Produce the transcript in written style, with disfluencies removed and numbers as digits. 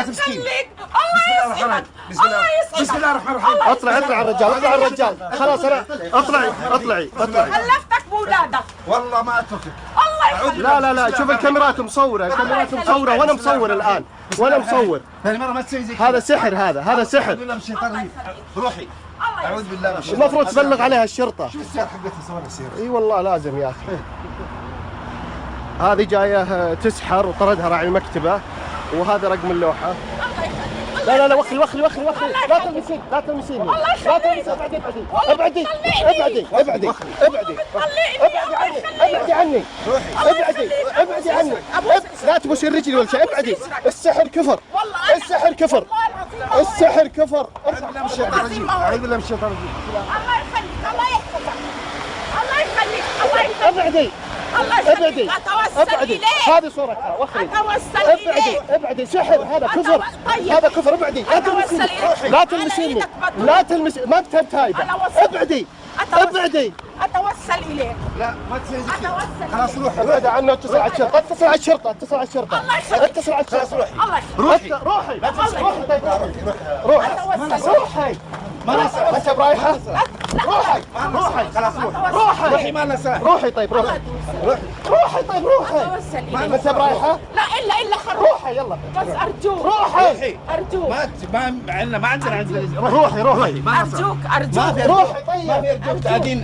يخليك. الله يسعدك. الله يسعدك. بسم الله الرحمن الرحيم. اطلع الرجال، اطلع الرجال. خلاص انا اطلعي. خلفتك بولادك. والله ما اتركك. الله يخليك. لا شوف الكاميرات مصورة، الكاميرات مصورة وانا مصور الان، وانا مصور. ثاني مرة ما تسوي زي هذا سحر، هذا سحر. أعوذ بالله من الشيطان الرجيم. روحي. أعوذ بالله من الشيطان. المفروض تبلغ عليها الشرطة. شو السيارة حقتها صورها السيارة؟ اي والله لازم يا اخي. هذه جاية تسحر وطردها راعي المكتبة، وهذا رقم اللوحة. لا وخلي لا تلمسيني لا تلمسيني ابعدي عني لا تبوسي رجلي ولا شيء. ابعدي. السحر كفر. السحر كفر. السحر كفر. أعوذ بالله من الشيطان الرجيم. أعوذ بالله من الشيطان الرجيم. الله يخليك. الله يحفظك. الله يخليك. الله يخليك. ابعدي. الله يخليك. اتوسل ابعدي. اليك. هذه صورتها. وخري. اتوسل اليك. ابعدي. سحر. هذا كفر. هذا كفر. ابعدي. لا تلمسيني. لا تلمسيني. ما انت هايبه. ابعدي. ابعدي. اتوسل اليك. لا ما تسوي زي كذا. اتوسل. خلاص روحي. ابعد عنه واتصل على الشرطة. اتصل على الشرطة. اتصل على الشرطة. الله يخليك. اتصل على الشرطة. الله يخليك. روحي. روحي. طيب روحي. ما نسى. انت برايحة. روحي. خلاص روحي. روحي. ما لنا ساعة. روحي. طيب روحي. روحي. طيب روحي. اتوسل اليك. انت برايحة. لا الا خروج. روحي يلا. بس ارجوك. روحي. ارجوك. ما عندنا روحي. ارجوك. روحي. طيب ما في رجوع تأدين